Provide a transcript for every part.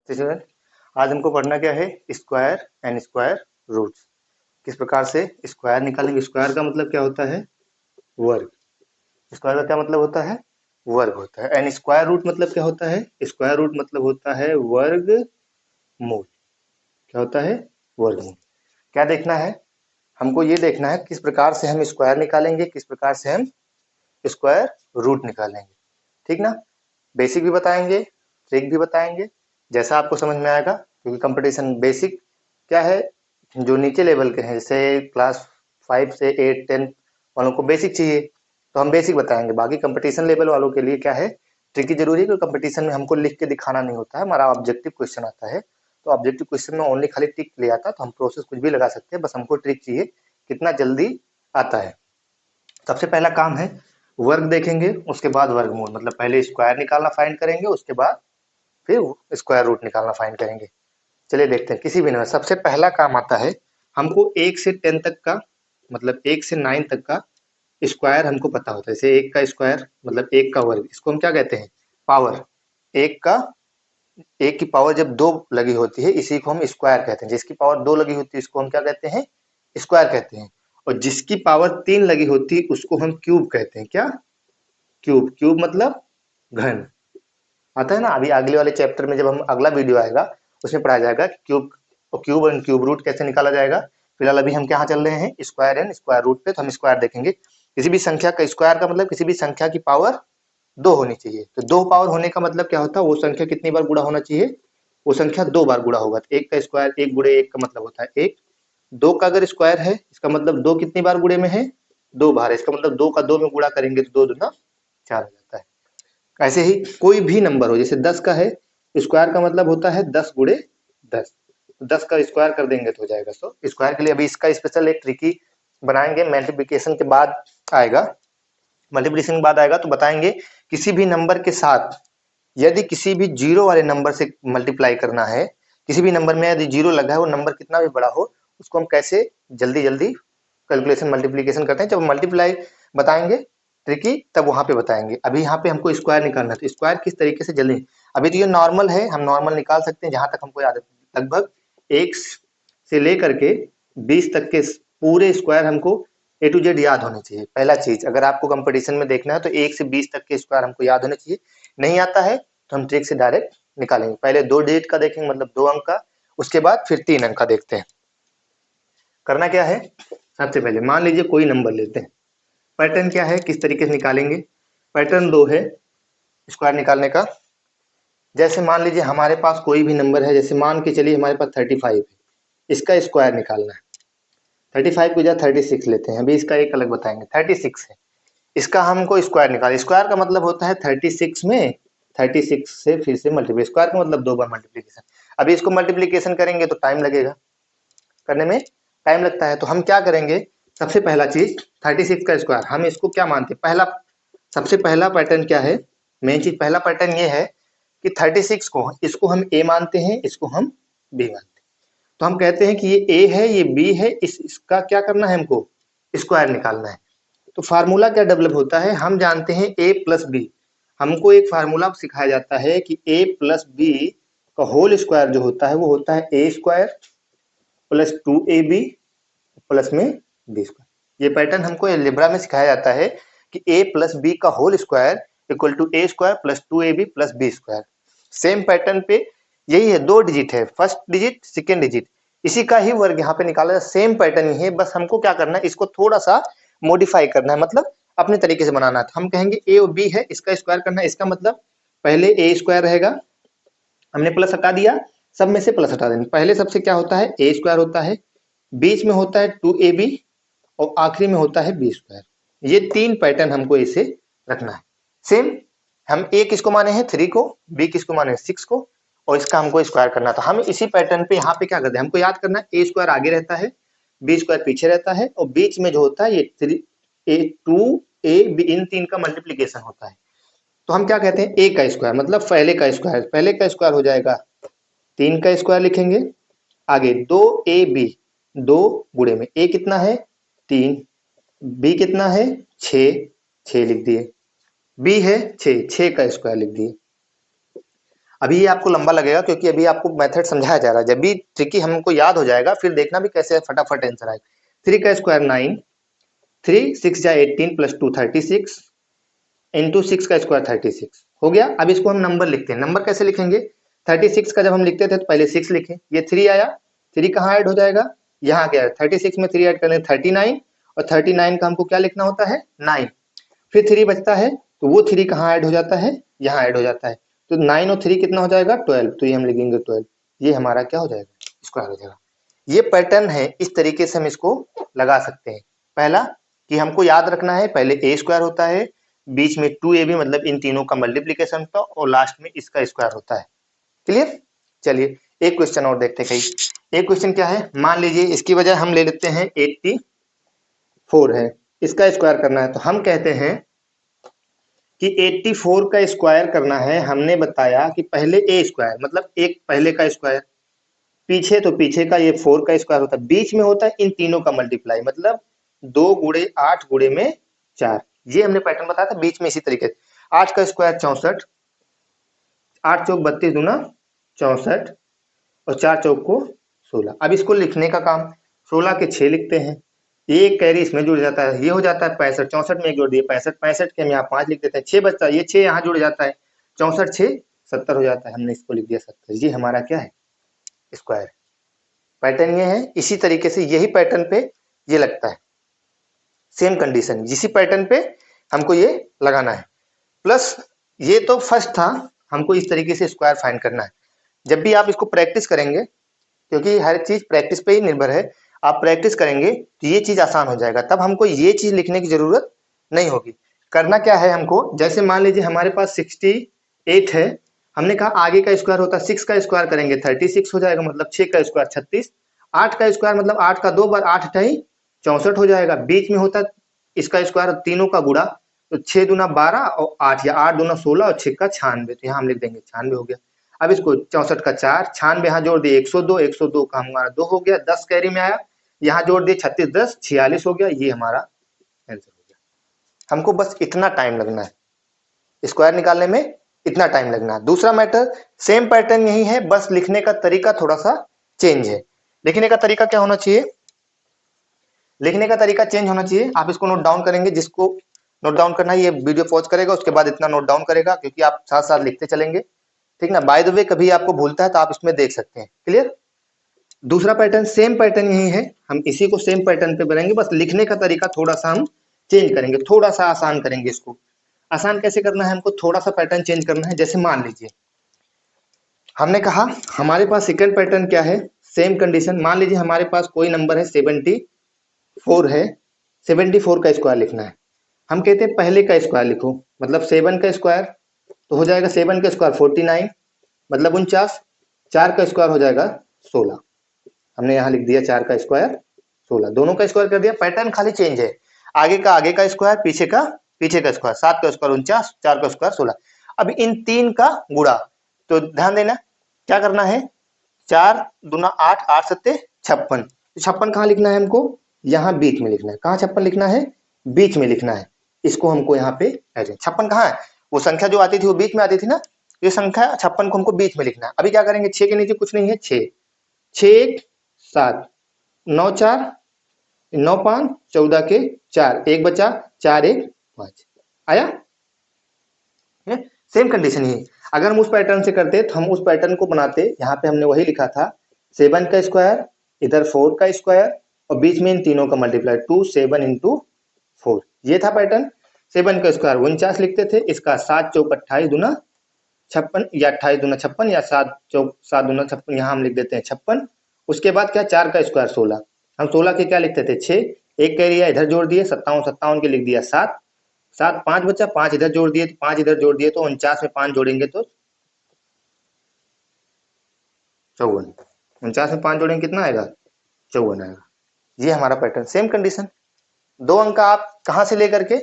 Student, आज हमको पढ़ना क्या है? Square and square roots. किस प्रकार से स्क्वायर निकालेंगे। स्क्वायर का मतलब क्या होता है? वर्ग। स्क्वायर का क्या मतलब होता है? वर्ग होता है। एंड स्क्वायर रूट मतलब क्या होता है? स्क्वायर रूट मतलब होता है वर्गमूल। क्या होता है? वर्गमूल। क्या देखना है हमको? ये देखना है किस प्रकार से हम स्क्वायर निकालेंगे, किस प्रकार से हम स्क्वायर रूट निकालेंगे। ठीक ना? बेसिक भी बताएंगे, ट्रिक भी बताएंगे, जैसा आपको समझ में आएगा। क्योंकि कंपटीशन बेसिक क्या है, जो नीचे लेवल के हैं, जैसे क्लास 5 से 8 10 वालों को बेसिक चाहिए तो हम बेसिक बताएंगे। बाकी कंपटीशन लेवल वालों के लिए क्या है, ट्रिक की जरूरी है। क्योंकि कंपटीशन में हमको लिख के दिखाना नहीं होता है, हमारा ऑब्जेक्टिव क्वेश्चन आता है। तो ऑब्जेक्टिव क्वेश्चन में ओनली खाली टिक ले आता है, तो हम प्रोसेस कुछ भी लगा सकते हैं, बस हमको ट्रिक चाहिए कितना जल्दी आता है। सबसे पहला काम है वर्ग देखेंगे, उसके बाद वर्गमूल। मतलब पहले स्क्वायर निकालना फाइंड करेंगे, उसके बाद फिर स्क्वायर रूट निकालना फाइंड करेंगे। चलिए देखते हैं। किसी भी नंबर सबसे पहला काम आता है हमको 1 से 10 तक का, मतलब 1 से 9 तक का स्क्वायर हमको पता होता है। जैसे 1 का स्क्वायर मतलब 1 का वर्ग, इसको हम क्या कहते हैं? पावर। 1 का 1 की पावर जब 2 लगी होती है इसी को हम स्क्वायर कहते हैं। जिसकी पावर 2 लगी होती है इसको हम क्या कहते हैं? स्क्वायर कहते हैं। और जिसकी पावर 3 लगी होती है उसको हम क्यूब कहते हैं। क्या? क्यूब। क्यूब मतलब घन। आता है ना? अभी अगले वाले चैप्टर में जब हम अगला वीडियो आएगा उसमें पढ़ाया जाएगा क्यूब और क्यूब एंड क्यूब रूट कैसे निकाला जाएगा। फिलहाल अभी हम कहाँ चल रहे हैं? स्क्वायर एंड स्क्वायर रूट पे। तो हम स्क्वायर देखेंगे। किसी भी संख्या का स्क्वायर का मतलब किसी भी संख्या की पावर 2 होनी चाहिए। तो 2 पावर होने का मतलब क्या होता है? वो संख्या कितनी बार गुणा होना चाहिए? वो संख्या 2 बार गुणा होगा। तो 1 का स्क्वायर 1 गुणे 1 का मतलब होता है 1। 2 का अगर स्क्वायर है इसका मतलब 2 कितनी बार गुणे में है? 2 बार है। इसका मतलब 2 का 2 में गुणा करेंगे तो 2 दूना 4 हो जाता है। ऐसे ही कोई भी नंबर हो, जैसे 10 का है, स्क्वायर का मतलब होता है 10 गुणे 10। 10 का स्क्वायर कर देंगे तो हो जाएगा 100। स्क्वायर के लिए अभी इसका स्पेशल एक ट्रिकी बनाएंगे, मल्टीप्लिकेशन के बाद आएगा। मल्टीप्लिकेशन के बाद आएगा तो बताएंगे किसी भी नंबर के साथ यदि किसी भी जीरो वाले नंबर से मल्टीप्लाई करना है, किसी भी नंबर में यदि जीरो लगा है, वो नंबर कितना भी बड़ा हो, उसको हम कैसे जल्दी जल्दी कैलकुलेशन मल्टीप्लिकेशन करते हैं। जब मल्टीप्लाई बताएंगे ट्रिकी तब वहां पे बताएंगे। अभी यहाँ पे हमको स्क्वायर निकालना है, तो स्क्वायर किस तरीके से जल्दी। अभी तो ये नॉर्मल है, हम नॉर्मल निकाल सकते हैं जहां तक हमको याद है। लगभग 1 से लेकर के 20 तक के पूरे स्क्वायर हमको ए टू जेड याद होने चाहिए। पहला चीज, अगर आपको कंपटीशन में देखना है तो 1 से 20 तक के स्क्वायर हमको याद होने चाहिए। नहीं आता है तो हम ट्रिक से डायरेक्ट निकालेंगे। पहले 2 डिजिट का देखेंगे, मतलब 2 अंक का, उसके बाद फिर 3 अंक का देखते हैं। करना क्या है? सबसे पहले मान लीजिए कोई नंबर लेते हैं। पैटर्न क्या है, किस तरीके से निकालेंगे? पैटर्न 2 है स्क्वायर निकालने का। जैसे मान लीजिए हमारे पास कोई भी नंबर है, जैसे मान के चलिए हमारे पास 35 है, इसका स्क्वायर निकालना है। 35 की जगह 36 लेते हैं। अभी इसका एक अलग बताएंगे। 36 है, इसका हमको स्क्वायर निकाल। स्क्वायर का मतलब होता है 36 में 36 से फिर से मल्टीप्लाई। स्क्वायर का मतलब 2 बार मल्टीप्लीकेशन। अभी इसको मल्टीप्लीकेशन करेंगे तो टाइम लगेगा, करने में टाइम लगता है। तो हम क्या करेंगे? सबसे पहला चीज 36 का स्क्वायर हम इसको क्या मानते हैं? पहला, सबसे पहला पैटर्न क्या है? मेन चीज पहला पैटर्न ये है कि 36 को इसको हम ए मानते हैं, इसको हम बी मानते हैं। तो हम कहते हैं कि ये ए है, ये बी है, इसका क्या करना है? हमको स्क्वायर निकालना है। तो फार्मूला क्या डेवलप होता है? हम जानते हैं ए प्लस बी। हमको एक फार्मूला सिखाया जाता है कि ए प्लस बी का होल स्क्वायर जो होता है वो होता है A square plus 2ab plus में बी स्क्वायर। ये पैटर्न हमको एलजेब्रा में सिखाया जाता है कि a प्लस बी का whole square equal to A square plus 2ab plus B square. Same pattern पे यही है, 2 डिजिट है, फर्स्ट डिजिट सेकेंड डिजिट, इसी का ही वर्ग यहाँ पे निकाला है। सेम पैटर्न ही है, बस हमको क्या करना है? इसको थोड़ा सा मॉडिफाई करना है, मतलब अपने तरीके से बनाना है। तो हम कहेंगे ए और बी है, इसका स्क्वायर करना है। इसका मतलब पहले ए स्क्वायर रहेगा, हमने प्लस हटा दिया, सब में से प्लस हटा देंगे। पहले सबसे क्या होता है? ए स्क्वायर होता है, बीच में होता है 2ab और आखिरी में होता है बी स्क्वायर। ये 3 पैटर्न हमको इसे रखना है। सेम हम ए किसको माने हैं? 3 को, बी किसको माने हैं? 6 को, और इसका हमको स्क्वायर करना था। हम इसी पैटर्न पे यहाँ पे क्या करते हैं? हमको याद करना है ए स्क्वायर आगे रहता है, बी स्क्वायर पीछे रहता है, और बीच में जो होता है ये 3 ए 2 ए बी, इन 3 का मल्टीप्लीकेशन होता है। तो हम क्या कहते हैं? ए का स्क्वायर मतलब पहले का स्क्वायर। पहले का स्क्वायर हो जाएगा 3 का स्क्वायर लिखेंगे, आगे 2ab, 2 गुणे में ए कितना है? 3, बी कितना है? 6, 6 लिख दिए, बी है 6, 6 का स्क्वायर लिख दिए। अभी ये आपको लंबा लगेगा क्योंकि अभी आपको मेथड समझाया जा रहा है। जब भी ट्रिकी हमको याद हो जाएगा फिर देखना भी कैसे फटाफट आंसर आएगा। 3 का स्क्वायर 9, 3 6 जा 18 प्लस 2 36 इंटू 6 का स्क्वायर 36 हो गया। अब इसको हम नंबर लिखते हैं। नंबर कैसे लिखेंगे? 36 का जब हम लिखते थे तो पहले 6 लिखे, ये 3 आया, 3 कहाँ ऐड हो जाएगा? यहाँ गया। 36 में 3 ऐड करने 39, और 39 का हमको क्या लिखना होता है? 9। फिर 3 बचता है तो वो 3 कहाँ ऐड हो जाता है? यहाँ ऐड हो जाता है। तो 9 और 3 कितना हो जाएगा? 12। तो ये हम लिखेंगे 12। ये हमारा क्या हो जाएगा? स्क्वायर हो जाएगा। ये पैटर्न है, इस तरीके से हम इसको लगा सकते हैं। पहला कि हमको याद रखना है, पहले ए स्क्वायर होता है, बीच में 2ab मतलब इन तीनों का मल्टीप्लीकेशन होता है, और लास्ट में इसका स्क्वायर होता है। क्लियर? चलिए एक क्वेश्चन और देखते हैं। कहीं एक क्वेश्चन क्या है, मान लीजिए इसकी बजाय हम ले लेते हैं 84 है, इसका स्क्वायर करना है। तो हम कहते हैं कि 84 का स्क्वायर करना है। हमने बताया कि पहले ए स्क्वायर मतलब एक पहले का स्क्वायर, पीछे तो पीछे का ये 4 का स्क्वायर होता है, बीच में होता है इन तीनों का मल्टीप्लाई मतलब 2 गुणे 8 गुणे में 4। ये हमने पैटर्न बताया था। बीच में इसी तरीके से 8 का स्क्वायर 64, 8 चौक 32 दूना 64, और 4 चौक को 16। अब इसको लिखने का काम, 16 के 6 लिखते हैं, एक कैरी इसमें जुड़ जाता है, ये हो जाता है 65, 64 में एक जोड़ दिए 65, 65 के हम यहाँ 5 लिख देते हैं, 6 बचता है, ये 6 यहाँ जुड़ जाता है, 64 6 70 हो जाता है, हमने इसको लिख दिया 70। ये हमारा क्या है? स्क्वायर। पैटर्न ये है, इसी तरीके से यही पैटर्न पे ये लगता है, सेम कंडीशन इसी पैटर्न पे हमको ये लगाना है। प्लस ये तो फर्स्ट था, हमको इस तरीके से स्क्वायर फाइंड करना है। जब भी आप इसको प्रैक्टिस करेंगे, क्योंकि हर चीज प्रैक्टिस पे ही निर्भर है, आप प्रैक्टिस करेंगे तो ये चीज आसान हो जाएगा, तब हमको ये चीज लिखने की जरूरत नहीं होगी। करना क्या है हमको, जैसे मान लीजिए हमारे पास 68 है, हमने कहा आगे का स्क्वायर होता है, 6 का स्क्वायर करेंगे 36 हो जाएगा, मतलब 6 का स्क्वायर 36, 8 का स्क्वायर मतलब 8 का 2 बार 8 अठाई 64 हो जाएगा, बीच में होता है इसका स्क्वायर तीनों का गुणा, तो 6 दूना 12 और 8 या 8 दूना 16 और 6 का 96, तो यहाँ हम लिख देंगे 96 हो गया। अब इसको 64 का 4, 96 यहाँ जोड़ दिए 102, 102 का हमारा 2 हो गया, 10 कैरी में आया, यहाँ जोड़ दिए 36 10 46 हो गया। ये हमारा आंसर हो गया। हमको बस इतना टाइम लगना है, स्क्वायर निकालने में इतना टाइम लगना है। दूसरा मैटर, सेम पैटर्न यही है, बस लिखने का तरीका थोड़ा सा चेंज है। लिखने का तरीका क्या होना चाहिए? लिखने का तरीका चेंज होना चाहिए। आप इसको नोट डाउन करेंगे, जिसको नोट डाउन करना है ये वीडियो पॉज करेगा, उसके बाद इतना नोट डाउन करेगा, क्योंकि आप साथ साथ लिखते चलेंगे, ठीक ना। बाय द वे कभी आपको भूलता है तो आप इसमें देख सकते हैं। क्लियर? दूसरा पैटर्न सेम पैटर्न यही है, हम इसी को सेम पैटर्न पे बनाएंगे, बस लिखने का तरीका थोड़ा सा हम चेंज करेंगे, थोड़ा सा आसान करेंगे इसको। आसान कैसे करना है? हमको थोड़ा सा पैटर्न चेंज करना है। जैसे मान लीजिए हमने कहा हमारे पास सेकंड पैटर्न क्या है, सेम कंडीशन। मान लीजिए हमारे पास कोई नंबर है 74 है, 74 का स्क्वायर लिखना है। हम कहते हैं पहले का स्क्वायर लिखो, मतलब 7 का स्क्वायर तो हो जाएगा 7 का स्क्वायर 49 मतलब 49, 4 का स्क्वायर हो जाएगा 16। हमने यहाँ लिख दिया 4 का स्क्वायर 16, दोनों का स्क्वायर कर दिया। पैटर्न खाली चेंज है, आगे का स्क्वायर पीछे का स्क्वायर, 7 का स्क्वायर 49, 4 का स्क्वायर 16। अब इन तीन का गुणा, तो ध्यान देना क्या करना है, 4 दूना 8, 8 सत्ते 56, 56 कहाँ लिखना है हमको? यहाँ बीच में लिखना है। कहाँ 56 लिखना है? बीच में लिखना है। इसको हमको यहाँ पे 56 कहाँ है? वो संख्या जो आती थी वो बीच में आती थी ना, ये संख्या 56 को हमको बीच में लिखना है। अभी क्या करेंगे, 6 के नीचे कुछ नहीं है, 6 6 7 9 4 9 5 14 के 4, एक बचा 4 1 5 आया। सेम कंडीशन ही, अगर हम उस पैटर्न से करते तो हम उस पैटर्न को बनाते, यहाँ पे हमने वही लिखा था 7 का स्क्वायर, इधर 4 का स्क्वायर, और बीच में इन तीनों का मल्टीप्लाई 2 7 इंटू 4, ये था पैटर्न। 7 का स्क्वायर 49 लिखते थे, इसका 7 चौक 28 दूना 56 या 28 दूना 56 या 7 चौक 7 दूना 56, यहाँ हम लिख देते हैं 56। उसके बाद क्या, 4 का स्क्वायर 16, हम 16 के क्या लिखते थे 6, एक कैरिया इधर जोड़ दिए 57, 57 के लिख दिया 7, 7 5 बचा, 5 इधर जोड़ दिए तो 5 इधर जोड़ दिए, तो 49 में 5 जोड़ेंगे तो 54, 49 में 5 जोड़ेंगे कितना आएगा? 54 आएगा। ये हमारा पैटर्न, सेम कंडीशन। 2 अंक आप कहां से लेकर के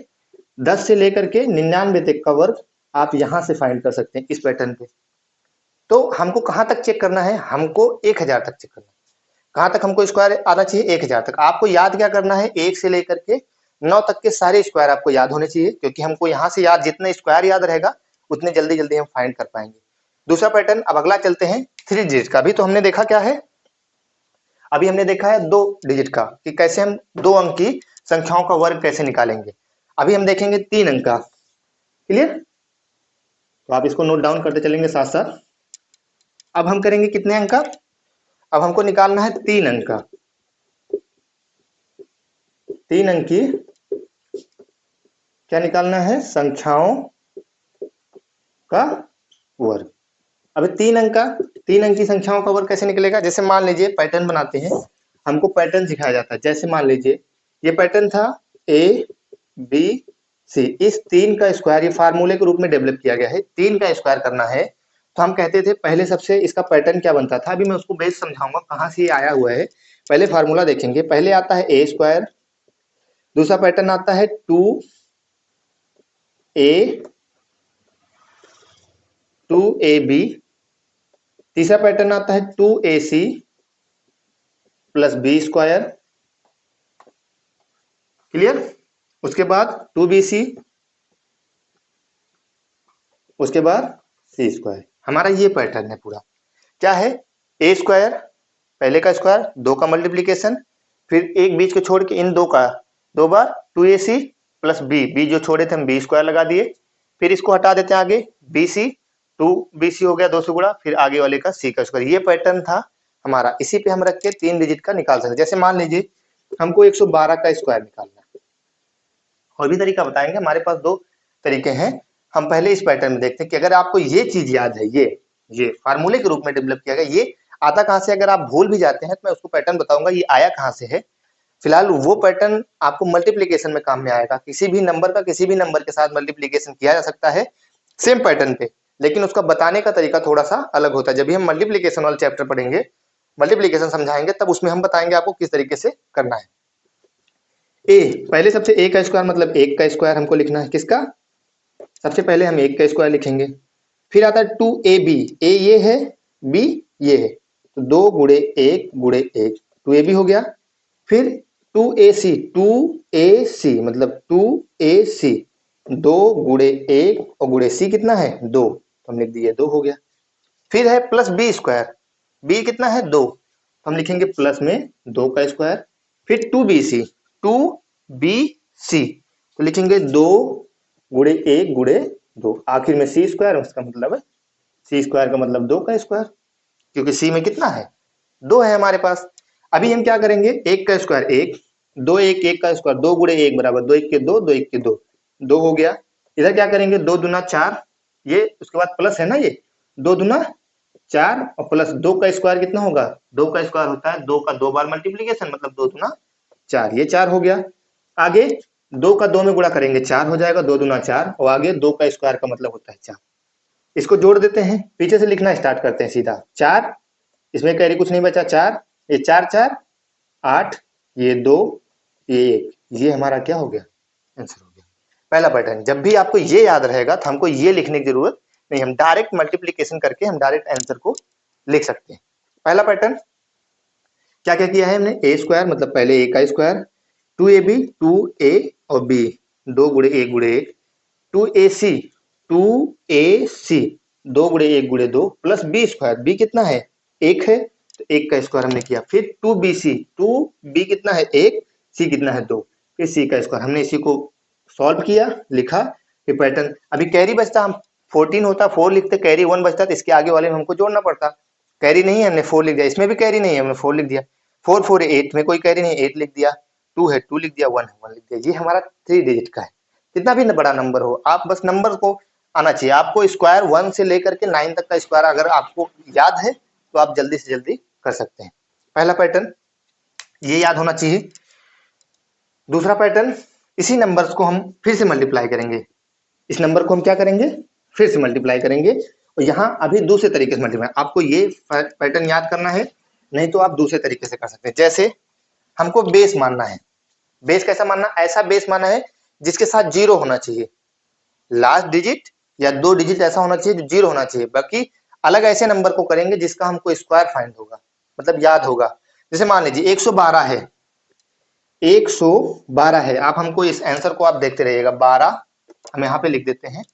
10 से लेकर के 99 तक का वर्ग आप यहां से फाइंड कर सकते हैं इस पैटर्न पे। तो हमको कहां तक चेक करना है? हमको 1000 तक चेक करना है। कहां तक हमको स्क्वायर आना चाहिए? 1000 तक। आपको याद क्या करना है, 1 से लेकर के 9 तक के सारे स्क्वायर आपको याद होने चाहिए, क्योंकि हमको यहाँ से याद, जितना स्क्वायर याद रहेगा उतने जल्दी जल्दी हम फाइंड कर पाएंगे। दूसरा पैटर्न, अब अगला चलते हैं 3 डिजिट का। अभी तो हमने देखा क्या है, अभी हमने देखा है 2 डिजिट का कि कैसे हम 2 अंक की संख्याओं का वर्ग कैसे निकालेंगे। अभी हम देखेंगे 3 अंक का। क्लियर? तो आप इसको नोट डाउन करते चलेंगे साथ साथ। अब हम करेंगे कितने अंक का, अब हमको निकालना है 3 अंक का। 3 अंक की क्या निकालना है, संख्याओं का वर्ग। अब 3 अंक का, 3 अंक की संख्याओं का वर्ग कैसे निकलेगा, जैसे मान लीजिए पैटर्न बनाते हैं, हमको पैटर्न सिखाया जाता है। जैसे मान लीजिए ये पैटर्न था ए बी सी, इस 3 का स्क्वायर, ये फार्मूले के रूप में डेवलप किया गया है, 3 का स्क्वायर करना है। तो हम कहते थे पहले सबसे इसका पैटर्न क्या बनता था, अभी मैं उसको बेस समझाऊंगा कहां से ये आया हुआ है। पहले फार्मूला देखेंगे, पहले आता है ए स्क्वायर, दूसरा पैटर्न आता है 2a 2ab, तीसरा पैटर्न आता है 2ac plus B square. Clear? उसके बाद 2bc, उसके बाद सी स्क्वायर। हमारा ये पैटर्न है पूरा। क्या है, ए स्क्वायर पहले का स्क्वायर, 2 का मल्टीप्लीकेशन, फिर एक बीच को छोड़ के इन 2 का 2 बार 2ac प्लस बी जो छोड़े थे हम बी स्क्वायर लगा दिए, फिर इसको हटा देते हैं आगे bc, 2bc हो गया 2 से गुणा, फिर आगे वाले का c का स्क्वायर। ये पैटर्न था हमारा, इसी पे हम रख के 3 डिजिट का निकाल सकते। जैसे मान लीजिए हमको 112 का स्क्वायर निकालना है, और भी तरीका बताएंगे, हमारे पास 2 तरीके हैं। हम पहले इस पैटर्न में देखते हैं कि अगर आपको ये चीज याद है, ये फार्मूले के रूप में डेवलप किया गया, ये आता कहां से, अगर आप भूल भी जाते हैं तो मैं उसको पैटर्न बताऊंगा ये आया कहां से है। फिलहाल वो पैटर्न आपको मल्टीप्लीकेशन में काम में आएगा, किसी भी नंबर का किसी भी नंबर के साथ मल्टीप्लीकेशन किया जा सकता है सेम पैटर्न पे, लेकिन उसका बताने का तरीका थोड़ा सा अलग होता है। जब भी हम मल्टीप्लीकेशन वाला चैप्टर पढ़ेंगे, मल्टीप्लीकेशन समझाएंगे, तब उसमें हम बताएंगे आपको किस तरीके से करना है। ए, पहले सबसे ए का स्क्वायर मतलब 1 का स्क्वायर हमको लिखना है, किसका, सबसे पहले हम 1 का स्क्वायर लिखेंगे। फिर आता है 2ab, ए ये है, बी ये है, तो 2 गुणे 1 गुणे 1 2ab हो गया। फिर 2ac, 2ac मतलब 2ac, 2 गुणे 1 और गुणे c कितना है 2, तो हम लिख दिए 2 हो गया। फिर है प्लस बी स्क्वायर, बी कितना है 2, तो हम लिखेंगे प्लस में 2 का स्क्वायर। फिर 2bc, 2bc तो लिखेंगे 2 गुणे 1 गुणे 2, आखिर में सी स्क्वायर, उसका मतलब है सी स्क्वायर का मतलब 2 का स्क्वायर, क्योंकि सी में कितना है 2 है हमारे पास। अभी हम क्या करेंगे, 1 का स्क्वायर 1, 2 1 1 का स्क्वायर 2 गुणे 1 बराबर 2 1 के 2 2 1 के 2, 2 हो गया। इधर क्या करेंगे 2 दूना 4, ये उसके बाद प्लस है ना, ये 2 दूना 4 और प्लस 2 का स्क्वायर कितना होगा, 2 का स्क्वायर होता है 2 का 2 बार मल्टीप्लीकेशन, मतलब 2 दूना 4, ये 4 हो गया। आगे 2 का 2 में गुणा करेंगे 4 हो जाएगा, 2 दूना 4, और आगे 2 का स्क्वायर का मतलब होता है 4। इसको जोड़ देते हैं, पीछे से लिखना स्टार्ट करते हैं सीधा। 4, इसमें कैरी कुछ नहीं बचा, 4 ये 4 4 8, ये 2 ये 1, ये हमारा क्या हो गया, आंसर हो गया। पहला पैटर्न, जब भी आपको ये याद रहेगा तो हमको ये लिखने की जरूरत नहीं, हम डायरेक्ट मल्टीप्लीकेशन करके हम डायरेक्ट आंसर को लिख सकते हैं। पहला पैटर्न क्या क्या किया है हमने, ए स्क्वायर मतलब पहले ए का स्क्वायर, 2ab 2a और b 2 गुणे 1 गुणे 1, 2ac 2ac 2 गुणे 1 गुणे 2 प्लस बी स्क्वायर, बी कितना है 1 है, तो 1 का स्क्वायर हमने किया। फिर 2bc, 2b कितना है 1, c कितना है 2, फिर c का स्क्वायर, हमने इसी को सॉल्व किया लिखा। फिर पैटर्न, अभी कैरी बचता, हम 14 होता 4 लिखते, कैरी 1 बचता तो इसके आगे वाले में हमको जोड़ना पड़ता, कैरी नहीं है हमने 4 लिख दिया, इसमें भी कैरी नहीं है हमने 4 लिख दिया, 4 4 8 में कोई कैरी नहीं 8 लिख दिया, 2 है 2 लिख दिया, 1 है 1 लिख दिया। ये हमारा 3 डिजिट का है। कितना भी बड़ा नंबर हो, आप बस नंबर को आना चाहिए आपको, स्क्वायर 1 से लेकर के 9 तक का स्क्वायर अगर आपको याद है तो आप जल्दी से जल्दी कर सकते हैं। पहला पैटर्न ये याद होना चाहिए। दूसरा पैटर्न, इसी नंबर्स को हम फिर से मल्टीप्लाई करेंगे, इस नंबर को हम क्या करेंगे फिर से मल्टीप्लाई करेंगे, और यहाँ अभी दूसरे तरीके से मल्टीप्लाई, आपको ये पैटर्न याद करना है, नहीं तो आप दूसरे तरीके से कर सकते हैं। जैसे हमको बेस मानना है, बेस कैसा मानना, ऐसा बेस मानना है जिसके साथ 0 होना चाहिए, लास्ट डिजिट या 2 डिजिट ऐसा होना चाहिए जो 0 होना चाहिए, बाकी अलग ऐसे नंबर को करेंगे जिसका हमको स्क्वायर फाइंड होगा, मतलब याद होगा। जैसे मान लीजिए 112 है, 112 है, आप हमको इस आंसर को आप देखते रहिएगा, 12 हम यहाँ पे लिख देते हैं,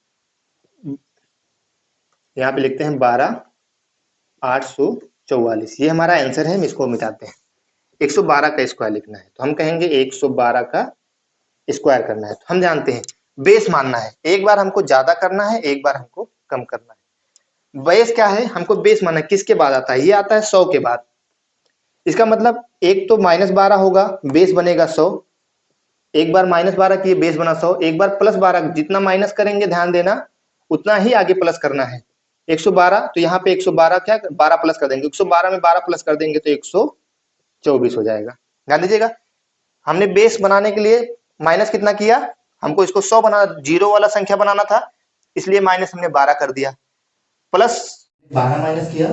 यहाँ पे लिखते हैं 12,844। ये हमारा आंसर है, हम इसको मिटाते हैं। 112 का स्क्वायर लिखना है तो हम कहेंगे 112 का स्क्वायर करना है। तो हम जानते हैं बेस मानना है, एक बार हमको ज्यादा करना है, एक बार हमको कम करना है। बेस क्या है, हमको बेस मानना है, किसके बाद आता है, ये आता है 100 के बाद। इसका मतलब एक तो -12 होगा, बेस बनेगा 100। एक बार -12 किए, बेस बना 100। एक बार +12, जितना माइनस करेंगे ध्यान देना उतना ही आगे प्लस करना है। 112 तो यहाँ पे 112 क्या 12 प्लस कर देंगे, 112 में 12 प्लस कर देंगे तो 124 हो जाएगा। ध्यान दीजिएगा, हमने बेस बनाने के लिए माइनस कितना किया, हमको इसको 100 बना, जीरो वाला संख्या बनाना था, इसलिए माइनस हमने 12 कर दिया। प्लस 12 माइनस किया,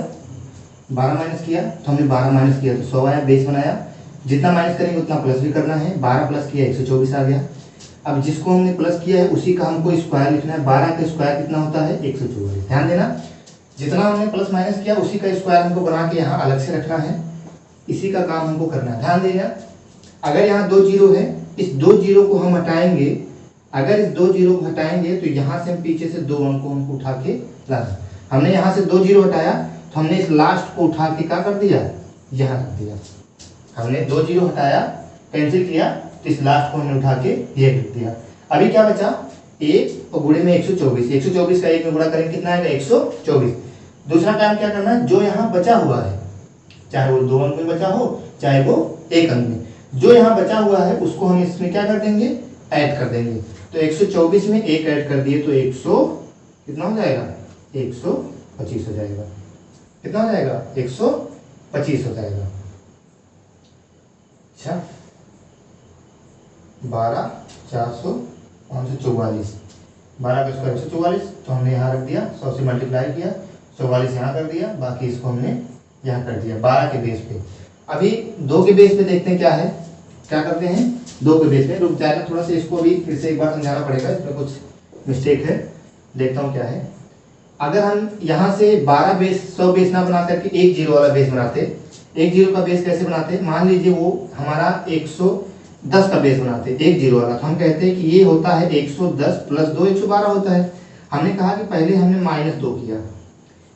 12 माइनस किया तो हमने 12 माइनस किया तो 100 आया, बेस बनाया। जितना माइनस करेंगे उतना प्लस भी करना है। 12 प्लस किया 124 आ गया। अब जिसको हमने प्लस किया है उसी का हमको स्क्वायर लिखना है। 12 का स्क्वायर कितना होता है, 144। ध्यान देना, जितना हमने प्लस माइनस किया उसी का स्क्वायर हमको बना के यहाँ अलग से रखना है, इसी का काम हमको करना है। ध्यान देना, अगर यहाँ 2 जीरो है, इस 2 जीरो को हम हटाएंगे, अगर इस 2 जीरो को हटाएंगे तो यहाँ से हम पीछे से 2 अंक को हमको उठा के लाना। हमने यहाँ से 2 जीरो हटाया तो हमने इस लास्ट को उठा के क्या कर दिया, यहाँ रख दिया। हमने 2 जीरो हटाया, कैंसिल किया, तो इस लास्ट को हमने उठा के ये रख दिया। अभी क्या बचा, 1 और गुणे में 124। 124 का 1 में गुणा करेंगे कितना आएगा, 124। दूसरा काम क्या करना है, जो यहाँ बचा हुआ है, चाहे वो 2 अंक में बचा हो चाहे वो 1 अंक में, जो यहाँ बचा हुआ है उसको हम इसमें क्या कर देंगे, ऐड कर देंगे। तो 124 में 1 ऐड कर दिए तो 100 कितना हो जाएगा, 125 हो जाएगा। कितना हो जाएगा, 125 हो जाएगा। अच्छा, 12 400 544, 12 का स्क्वायर 144, तो हमने यहाँ रख दिया, 100 से मल्टीप्लाई किया, 44 यहाँ कर दिया, बाकी इसको हमने यहाँ कर दिया 12 के बेस पे। अभी 2 के बेस पे देखते हैं क्या है, क्या करते हैं, 2 के बेस पे रुक जाएगा, थोड़ा सा इसको भी फिर से एक बार समझाना पड़ेगा, इसमें कुछ मिस्टेक है, देखता हूँ क्या है। अगर हम यहाँ से 12 बेस 100 बेस ना बना करके 1 जीरो वाला बेस बनाते, 1 जीरो का बेस कैसे बनाते, मान लीजिए वो हमारा 110 का बेस बनाते 1 जीरो वाला, तो हम कहते हैं कि ये होता है 110 प्लस 2 112 होता है। हमने कहा कि पहले हमने -2 किया,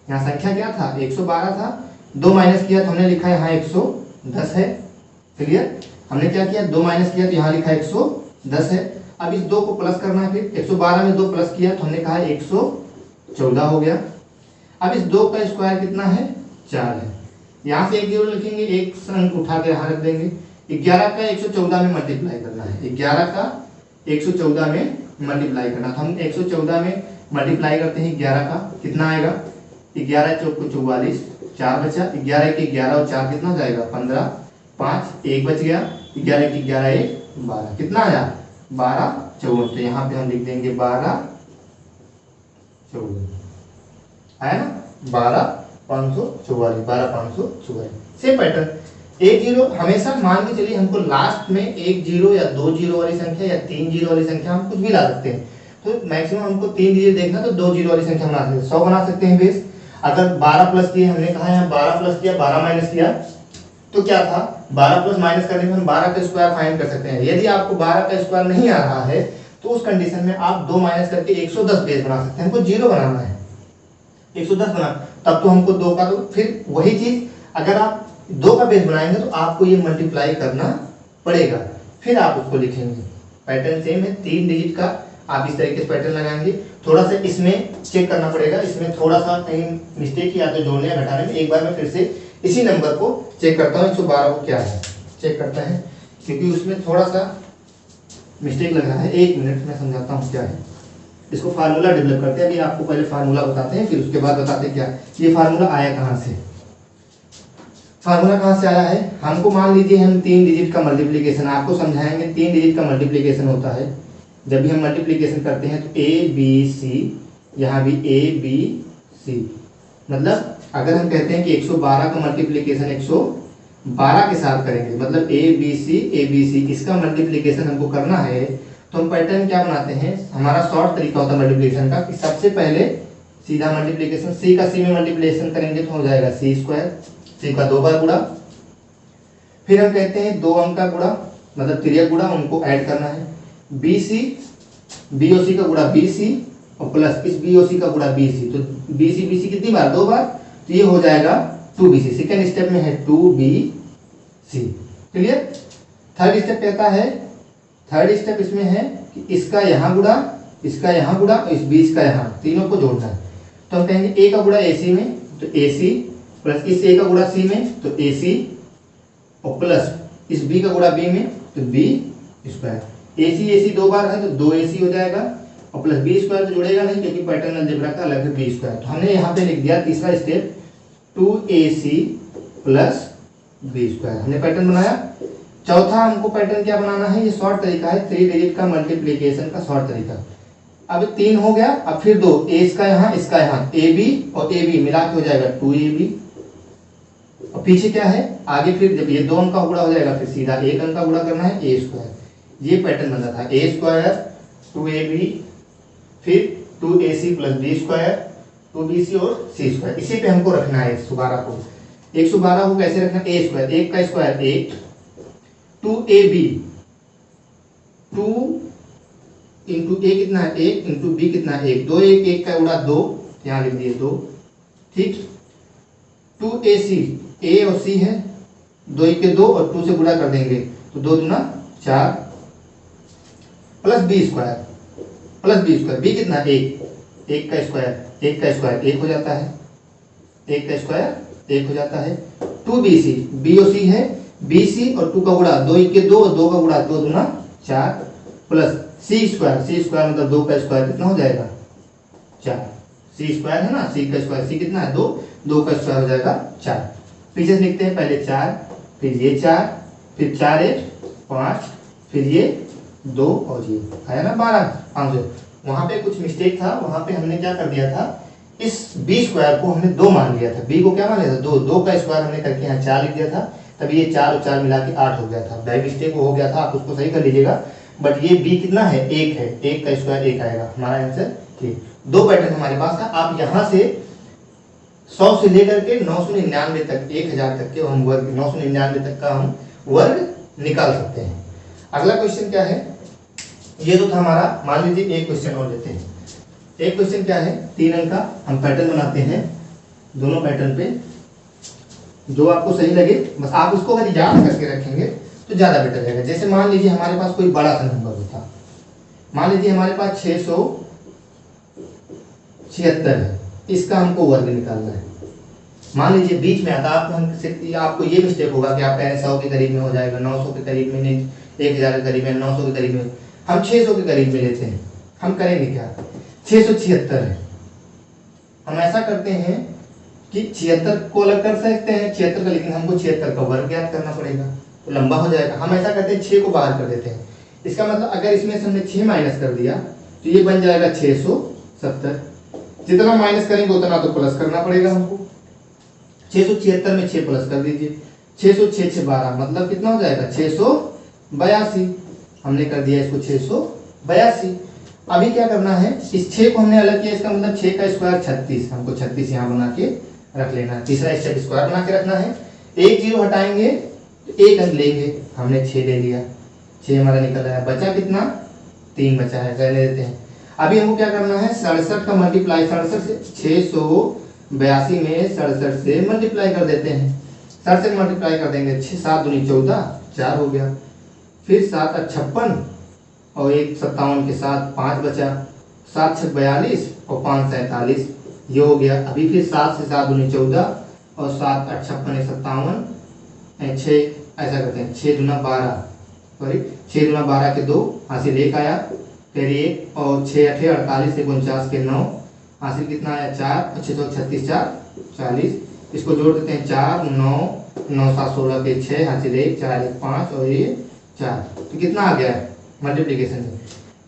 यहाँ संख्या क्या था 112 था, 2 माइनस किया तो हमने लिखा यहाँ 110 है। क्लियर, हमने क्या किया, 2 माइनस किया तो यहाँ लिखा 110 है। अब इस 2 को प्लस करना है, फिर 112 में 2 प्लस किया तो हमने कहा 114 हो गया। अब इस 2 का स्क्वायर कितना है, 4 है। यहाँ से 1 जीरो लिखेंगे, एक अंक उठा के यहाँ रख देंगे। 11 का 114 में मल्टीप्लाई करना है, 11 का 114 में मल्टीप्लाई करना, तो हम 114 में मल्टीप्लाई करते हैं 11 का, कितना आएगा, 11 चौक को 44, 4 बचा, 11 के 11 और 4 कितना हो जाएगा 15, 5 1 बच गया, 11 के 11 1 12, कितना आया 12 54। तो यहाँ पे हम लिख देंगे 12 54, आया ना, 12,544, 12,544। सेम पैटर्न, 1 जीरो हमेशा मान के चलिए हमको लास्ट में 1 जीरो या 2 जीरो वाली संख्या या 3 जीरो वाली संख्या हम कुछ भी ला सकते हैं। तो मैक्सिमम हमको 3 डिजिट देखना, तो 2 जीरो वाली संख्या बना सकते हैं, 100 बना सकते हैं बेस। अगर 12 प्लस किए, हमने कहा यहाँ 12 प्लस किया 12 माइनस किया तो क्या था, 12 प्लस माइनस करने में हम 12 का स्क्वायर फाइंड कर सकते हैं। यदि आपको 12 का स्क्वायर नहीं आ रहा है तो उस कंडीशन में आप 2 माइनस करके 110 बेस बना सकते हैं। हमको जीरो बनाना है, 110 बना, तब तो हमको 2 का, तो फिर वही चीज अगर आप 2 का बेस बनाएंगे तो आपको ये मल्टीप्लाई करना पड़ेगा, फिर आप उसको लिखेंगे। पैटर्न सेम है, 3 डिजिट का आप इस तरीके से पैटर्न लगाएंगे। थोड़ा सा इसमें चेक करना पड़ेगा, इसमें थोड़ा सा कहीं मिस्टेक या तो जोड़ने या घटाने में। एक बार मैं फिर से इसी नंबर को चेक करता हूँ, 112 को क्या है चेक करता है, क्योंकि उसमें थोड़ा सा मिस्टेक लग रहा है। 1 मिनट में समझाता हूँ क्या है। इसको फार्मूला डेवलप करते हैं, अभी आपको पहले फार्मूला बताते हैं, फिर उसके बाद बताते हैं क्या ये फार्मूला आया कहाँ से। फार्मूला कहाँ से आया है, हमको मान लीजिए हम 3 डिजिट का मल्टीप्लिकेशन, आपको समझाएंगे 3 डिजिट का मल्टीप्लिकेशन होता है। जब भी हम मल्टीप्लिकेशन करते हैं तो ए बी सी, यहाँ भी ए बी सी, मतलब अगर हम कहते हैं कि 112 का मल्टीप्लिकेशन 112 के साथ करेंगे, मतलब ए बी सी, इसका मल्टीप्लिकेशन हमको करना है, तो हम पैटर्न क्या बनाते हैं, हमारा शॉर्ट तरीका होता है मल्टीप्लिकेशन का कि सबसे पहले सीधा मल्टीप्लिकेशन, सी का सी में मल्टीप्लिकेशन करेंगे तो हो जाएगा सी स्क्वायर, सी का 2 बार गुणा, फिर हम कहते हैं 2 अंक का गुणा, मतलब तिर्यक गुणा, उनको ऐड करना है। बी सी, बी और सी का गुणा बी सी, और प्लस इस BOC का गुणा BC, तो BC कितनी बार? 2 बार, तो ये हो जाएगा 2BC। सेकेंड स्टेप में है 2BC। क्लियर? थर्ड स्टेप कहता है, थर्ड स्टेप इसमें है कि इसका यहाँ गुणा, इसका यहाँ गुणा और इस बीच का यहाँ, तीनों को जोड़ना है। तो हम कहेंगे A का गुणा AC में तो AC प्लस इस A का गुणा C में तो AC और प्लस इस B का गुणा B में तो B स्क्वायर। AC 2 बार है तो 2AC हो जाएगा और प्लस B स्क्वायर तो जुड़ेगा नहीं क्योंकि पैटर्न अलजेब्रा का अलग है B स्क्वायर। तो हमने यहाँ पे लिख दिया तीसरा step 2AC plus B square, हमने पैटर्न बनाया। चौथा हमको पैटर्न क्या बनाना है? ये शॉर्ट तरीका है, 3 डिजिट का मल्टीप्लीकेशन का शॉर्ट तरीका। अब 3 हो गया, अब फिर 2, A इसका यहाँ AB और AB मिला के हो जाएगा 2AB। और पीछे क्या है? आगे फिर जब ये 2 अंक का गुणा हो जाएगा फिर सीधा 1 अंक का गुणा करना है A स्क्वायर। ये पैटर्न बना था A स्क्वायर 2AB फिर 2AC plus B square 2BC और C स्क्वायर। इसी पे हमको रखना है 112 को। 112 को कैसे रखना? A स्क्वायर, 1 का स्क्वायर 1, 2AB 2 इंटू A कितना है? 1 इंटू B कितना है? 1, 2 1 का गुणा 2, यहाँ लिख दिए 2, ठीक। 2AC, A और C है, 2 1 के 2 और 2 से गुणा कर देंगे तो 2 दूना 4 plus B square, plus B square, B कितना? 1, 1 का स्क्वायर 1 हो जाता है, 1 का स्क्वायर 1 हो जाता है। 2BC, B और C है, BC और 2 का गुणा 2 1 के 2 और 2 का गुणा 2 दूना 4 प्लस C स्क्वायर मतलब 2 का स्क्वायर कितना हो जाएगा? 4। C स्क्वायर है ना, C का स्क्वायर, C कितना है? 2, 2 का स्क्वायर हो जाएगा 4। पीछे से लिखते हैं पहले 4, फिर ये 4, फिर 4 1 5, फिर ये 2 और ये आया ना 12 500। वहां पे कुछ मिस्टेक था, वहां पे हमने क्या कर दिया था, इस B स्क्वायर को हमने 2 मान लिया था। B को क्या मान लिया था? 2, 2 का स्क्वायर हमने करके यहाँ 4 लिख दिया था, तब ये 4 और 4 मिला के 8 हो गया था। बाई मिस्टेक हो गया था, आप उसको सही कर लीजिएगा। बट ये B कितना है? 1 है, 1 का स्क्वायर 1 आएगा हमारा आंसर। ठीक, 2 पैटर्न हमारे पास है। आप यहाँ से 100 से लेकर के 999 तक, 1000 तक के हम वर्ग, 999 तक का हम वर्ग निकाल सकते हैं। अगला क्वेश्चन क्या है? ये तो था हमारा, मान लीजिए एक क्वेश्चन और लेते हैं। एक क्वेश्चन क्या है? 3 अंक का हम पैटर्न बनाते हैं, दोनों पैटर्न पे जो आपको सही लगे बस आप उसको अगर याद करके रखेंगे तो ज्यादा बेटर रहेगा। जैसे मान लीजिए हमारे पास कोई बड़ा सा नंबर होता, मान लीजिए हमारे पास 676 है, इसका हमको वर्ग निकालना है। मान लीजिए बीच में आता, आपको ये मिस्टेक होगा कि आप कह रहे 100 के करीब में हो जाएगा, 900 के करीब में नहीं, 1000 के करीब में, 900 के करीब में, हम 600 के करीब में लेते हैं। हम करेंगे क्या? 676 है, हम ऐसा करते हैं कि 76 को अलग कर सकते हैं 76 का, लेकिन हमको 76 का वर्ग ज्ञात करना पड़ेगा तो लंबा हो जाएगा। हम ऐसा करते हैं 6 को बाहर कर देते हैं। इसका मतलब अगर इसमें से हमने 6 माइनस कर दिया तो ये बन जाएगा 670। जितना माइनस करेंगे उतना तो प्लस करना पड़ेगा हमको। 676 में 6 प्लस कर दीजिए, 606 6 12 मतलब कितना हो जाएगा? 682। हमने कर दिया इसको 682। अभी क्या करना है? इस 6 को हमने अलग किया, इसका मतलब 6 का स्क्वायर 36, हमको 36 यहाँ बना के रख लेना है। तीसरा स्टेप स्क्वायर बना के रखना है। एक जीरो हटाएंगे तो एक अंक लेंगे, हमने 6 ले लिया, 6 हमारा निकल रहा है। बचा कितना? 3 बचा है, रहने देते हैं। अभी हमको क्या करना है? 67 का मल्टीप्लाई, 67 से 682 में 67 से मल्टीप्लाई कर देते हैं। 67 मल्टीप्लाई कर देंगे, 7 दूनी 14, 4 हो गया। फिर 7 56 और 1 57 के साथ 5 बचा, 7 6 42 और 5 47, ये हो गया। अभी फिर 7 से 7 दूनी 14 और 7 8 56 57, 6 ऐसा करते हैं, 6 दूना 12, सॉरी 6 दूना 12 के 2 हासिल 1 आया, फिर 1 और 6 8 48 से 49 के 9 हासिल कितना आया? 4 6 36 4 40। इसको जोड़ देते हैं 4 9 9 7 16 के 6 हासिल 1 4 1 5 और ये 4, तो कितना आ गया मल्टीप्लीकेशन में?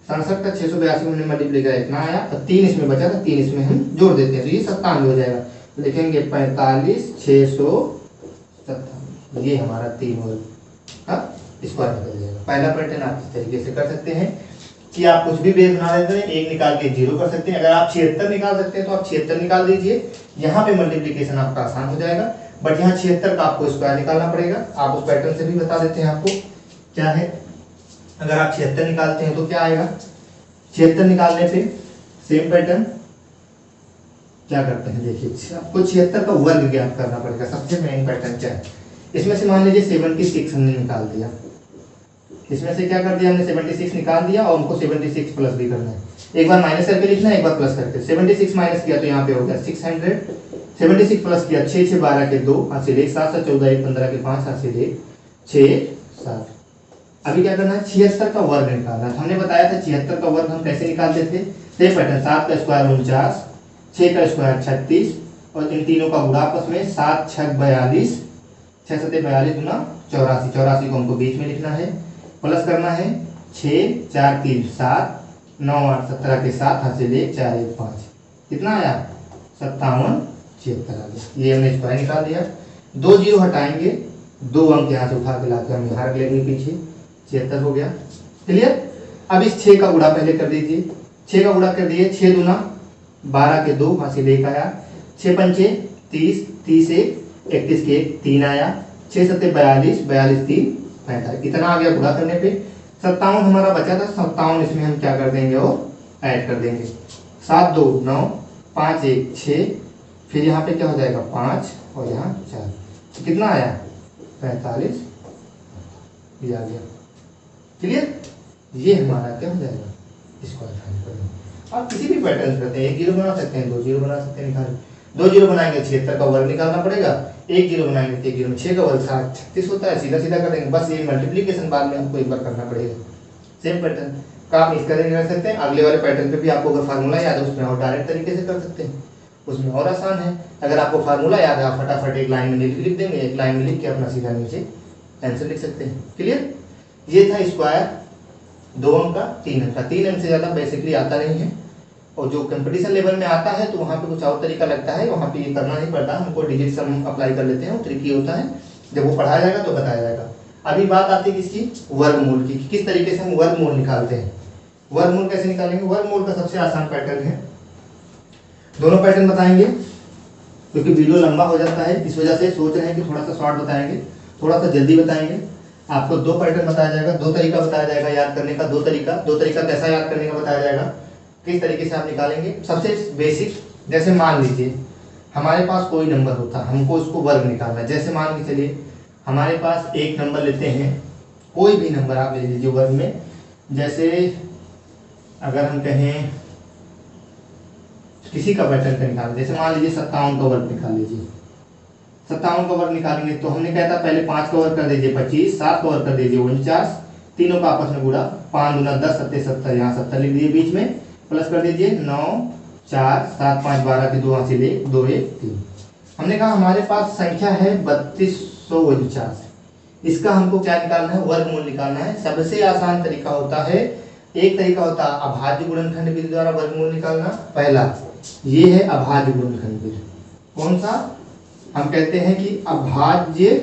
67 का 682 में मल्टीप्लाई किया इतना आया, और 3 इसमें बचा था, 3 इसमें हम जोड़ देते हैं तो ये 97 हो जाएगा। तो लिखेंगे 45 657, ये हमारा 3 वर्ग का स्क्वायर निकल जाएगा। पहला पैटर्न आप इस तरीके से कर सकते हैं कि आप कुछ भी बेस बना देते हैं, 1 निकाल के 0 कर सकते हैं। अगर आप 76 निकाल सकते हैं तो आप 76 निकाल दीजिए, यहाँ पे मल्टीप्लीकेशन आपका आसान हो जाएगा। बट यहाँ 76 का आपको स्क्वायर निकालना पड़ेगा। आप उस पैटर्न से भी बता देते हैं आपको क्या है। अगर आप 76 निकालते हैं तो क्या आएगा? 76 निकालने पे सेम पैटर्न क्या करते हैं, देखिए आपको 76 का वर्ग ज्ञात करना पड़ेगा। सबसे मेन पैटर्न क्या है, इसमें से मान लीजिए 76 हमने निकाल दिया, इसमें से क्या कर दिया हमने 76 निकाल दिया और हमको 76 प्लस भी करना है। एक बार माइनस करके लिखना है, एक बार प्लस करके। 76 माइनस किया तो यहाँ पे हो गया 600, 76 प्लस किया 6 6 12 के 2 हाथ से 1 7 7 14 1 15 के 5 हाथ से 1 6 7। अभी क्या करना है, 76 का वर्ग निकालना है। हमने बताया था 76 का वर्ग हम कैसे निकालते थे, सेम पैटर्न। 7 का स्क्वायर 49, 6 का स्क्वायर 36 और इन तीनों का गुणा आपस में 7 6 42, 6 7 42 गुना 84, 84 को हमको बीच में लिखना है, प्लस करना है 6 4 3 7 9 8 17 के 7 हाथ से 1 4 1 5, कितना आया 57 76 आ गया। ये हमने स्क्वायर निकाल दिया। 2 जीरो हटाएंगे, 2 अंक यहाँ से उठा के लाके हम यहाँ रख लेंगे पीछे, 76 हो गया। क्लियर। अब इस 6 का गुणा पहले कर दीजिए, 6 का गुणा कर दिए, 6 दूना 12 के 2 हाथ से 1 आया, 6 पंचे 30, 30 1 31 के 1 3 आया, 6 7 42, 42 3 35, इतना आ गया गुणा करने पे। 57 हमारा बचा था, 57 इसमें हम क्या कर देंगे और ऐड कर देंगे। 7 2 9 5 1 6, फिर यहाँ पे क्या हो जाएगा 5 और यहाँ 4, तो कितना आया 45, ये आ गया। क्लियर। ये हमारा क्या हो जाएगा स्क्वायर फाइंड करेंगे। आप किसी भी पैटर्न करते हैं, 1 जीरो बना सकते हैं, 2 जीरो बना सकते हैं, निकाल 2 जीरो बनाएंगे 76 का वर्ग निकालना पड़ेगा, 1 जीरो बनाएंगे 1 जीरो में 6 का वर्ग 7 36 होता है, सीधा सीधा कर देंगे। बस ये मल्टीप्लिकेशन बाद में हमको एक बार करना पड़ेगा। सेम पैटर्न का आप इस तरह कर सकते हैं। अगले वाले पैटर्न पे भी आपको अगर फार्मूला याद है उसमें और डायरेक्ट तरीके से कर सकते हैं, उसमें और आसान है। अगर आपको फार्मूला याद है आप फटाफट एक लाइन में लिख देंगे, एक लाइन में लिख के अपना सीधा नीचे आंसर लिख सकते हैं। क्लियर। ये था स्क्वायर 2 अंक का 3 अंक का। 3 अंक से ज़्यादा बेसिकली आता नहीं है, और जो कंपटीशन लेवल में आता है तो वहाँ पे कुछ और तरीका लगता है, वहाँ पे ये करना नहीं पड़ता, हमको डिजिट सम अप्लाई कर लेते हैं, वो ट्रिकी होता है। जब वो पढ़ाया जाएगा तो बताया जाएगा। अभी बात आती है किसकी, वर्गमूल की, किस तरीके से हम वर्गमूल निकालते हैं। वर्गमूल कैसे निकालेंगे, वर्गमूल का सबसे आसान पैटर्न है, दोनों पैटर्न बताएंगे क्योंकि वीडियो लंबा हो जाता है, इस वजह से सोच रहे हैं कि थोड़ा सा शॉर्ट बताएंगे, थोड़ा सा जल्दी बताएंगे। आपको 2 पैटर्न बताया जाएगा, 2 तरीका बताया जाएगा याद करने का, 2 तरीका कैसा याद करने का बताया जाएगा, किस तरीके से आप निकालेंगे। सबसे बेसिक, जैसे मान लीजिए हमारे पास कोई नंबर होता, हमको उसको वर्ग निकालना है। जैसे मान के चलिए हमारे पास एक नंबर लेते हैं, कोई भी नंबर आप ले लीजिए वर्ग में। जैसे अगर हम कहें किसी का पैटर्न का निकालें, जैसे मान लीजिए 57 का वर्ग निकाल लीजिए। 57 का वर्ग निकालेंगे तो हमने कहता पहले 5 का वर्ग कर दीजिए 25, 7 का वर्ग कर दीजिए 49, तीनों का आपस में गुणा, 5 दूना 10 7 70, यहाँ 70 लिख दीजिए बीच में, प्लस कर दीजिए 9 4 7 5 12 के 2 हाथ से 2 1 3। हमने कहा हमारे पास संख्या है 3249, इसका हमको क्या निकालना है, वर्गमूल निकालना है। सबसे आसान तरीका होता है, एक तरीका होता है अभाज्य गुणनखंड विधि द्वारा वर्गमूल निकालना। पहला ये है अभाज्य गुणनखंड विधि। कौन सा, हम कहते हैं कि अभाज्य